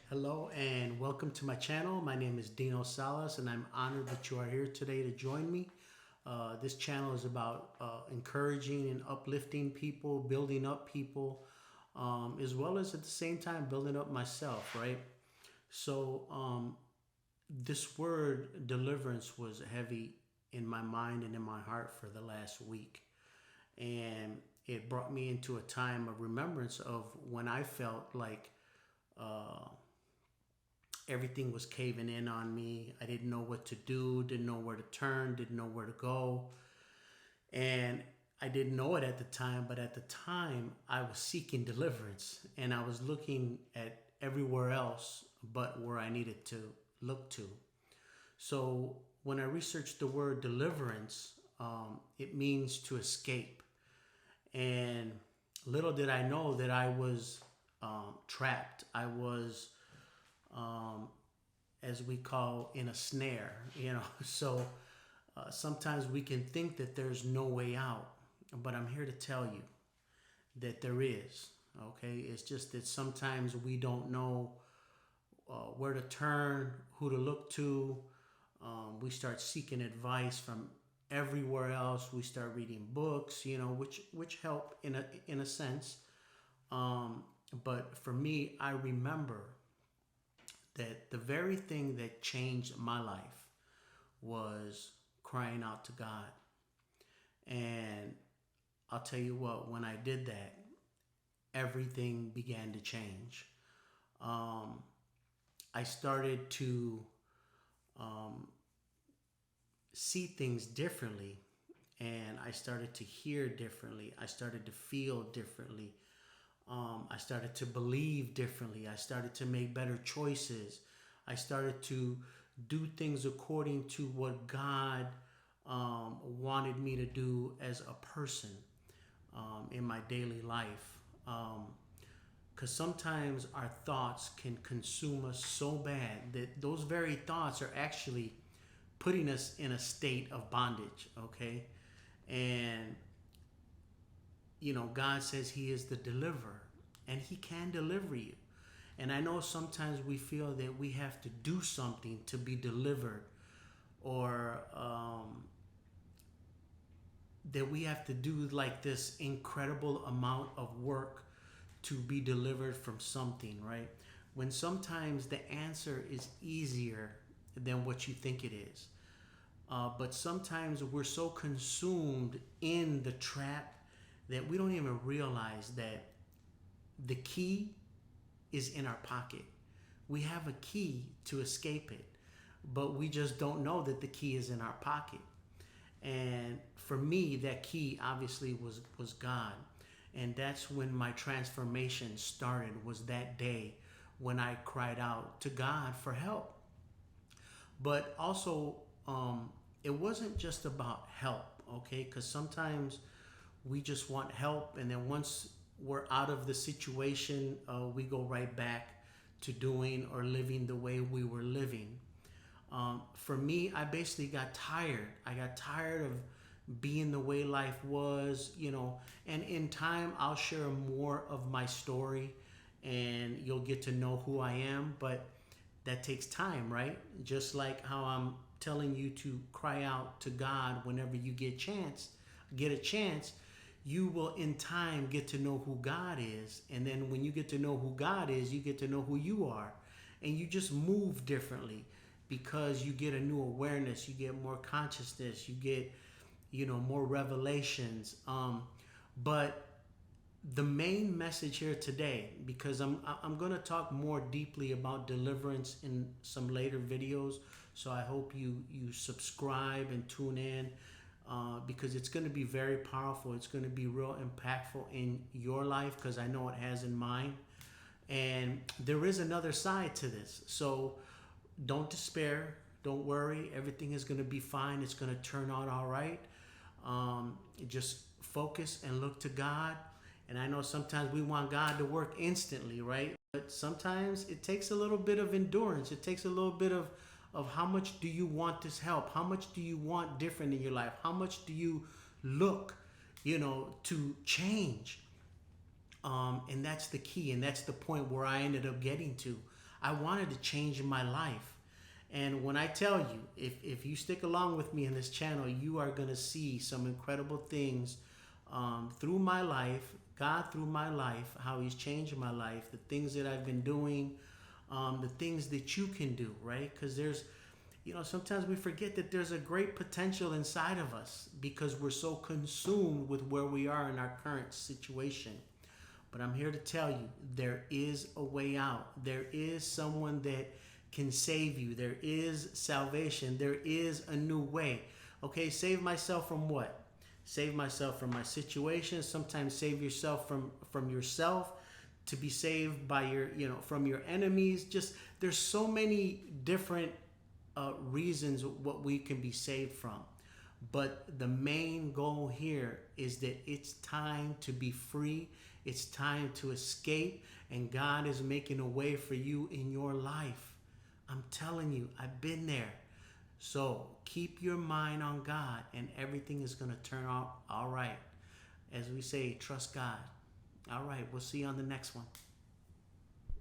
Hello and welcome to my channel. My name is Dino Salas and I'm honored that you are here today to join me. This channel is about encouraging and uplifting people, building up people, as well as at the same time building up myself, right? So this word deliverance was heavy in my mind and in my heart for the last week. And it brought me into a time of remembrance of when I felt like uh, everything was caving in on me. I didn't know what to do, didn't know where to turn, didn't know where to go. And I didn't know it at the time, but at the time I was seeking deliverance and I was looking at everywhere else but where I needed to look to. So when I researched the word deliverance, it means to escape. And little did I know that I was trapped. I was um, as we call in a snare, So sometimes we can think that there's no way out, but I'm here to tell you that there is. Okay, it's just that sometimes we don't know where to turn, who to look to. We start seeking advice from everywhere else. We start reading books, which help in a sense. Um, but for me, I remember that the very thing that changed my life was crying out to God. And I'll tell you what, when I did that, everything began to change. Um, I started to um, see things differently, and I started to hear differently. I started to feel differently. I started to believe differently. I started to make better choices. I started to do things according to what God wanted me to do as a person in my daily life. Because sometimes our thoughts can consume us so bad that those very thoughts are actually putting us in a state of bondage, okay? And God says He is the deliverer, and He can deliver you. And I know sometimes we feel that we have to do something to be delivered, or that we have to do like this incredible amount of work to be delivered from something, right? When sometimes the answer is easier than what you think it is. But sometimes we're so consumed in the trap that we don't even realize that the key is in our pocket. We have a key to escape it, but we just don't know that the key is in our pocket. And for me, that key obviously was God. And that's when my transformation started, was that day when I cried out to God for help. But also, it wasn't just about help, okay? Because sometimes we just want help, and then once we're out of the situation, we go right back to doing or living the way we were living. For me, I basically got tired. I got tired of being the way life was, and in time, I'll share more of my story and you'll get to know who I am. But that takes time, right? Just like how I'm telling you to cry out to God whenever you get a chance, you will in time get to know who God is. And then when you get to know who God is, you get to know who you are. And you just move differently because you get a new awareness, you get more consciousness, you get, more revelations. But the main message here today, because I'm going to talk more deeply about deliverance in some later videos, so I hope you subscribe and tune in, because it's going to be very powerful. It's going to be real impactful in your life, because I know it has in mine. And there is another side to this, so don't despair, don't worry. Everything is going to be fine. It's going to turn out all right. Just focus and look to God. And I know sometimes we want God to work instantly, right? But sometimes it takes a little bit of endurance. It takes a little bit of how much do you want this help? How much do you want different in your life? How much do you look, to change? And that's the key. And that's the point where I ended up getting to. I wanted to change my life. And when I tell you, if you stick along with me in this channel, you are going to see some incredible things through my life, God through my life, how he's changed my life, the things that I've been doing, the things that you can do, right? Because there's, sometimes we forget that there's a great potential inside of us because we're so consumed with where we are in our current situation. But I'm here to tell you, there is a way out. There is someone that can save you. There is salvation. There is a new way. Okay, save myself from what? Save myself from my situation. Sometimes save yourself from yourself, to be saved by your, from your enemies. Just, there's so many different reasons what we can be saved from. But the main goal here is that it's time to be free. It's time to escape, and God is making a way for you in your life. I'm telling you, I've been there. So keep your mind on God, and everything is going to turn out all right. As we say, trust God. All right, we'll see you on the next one.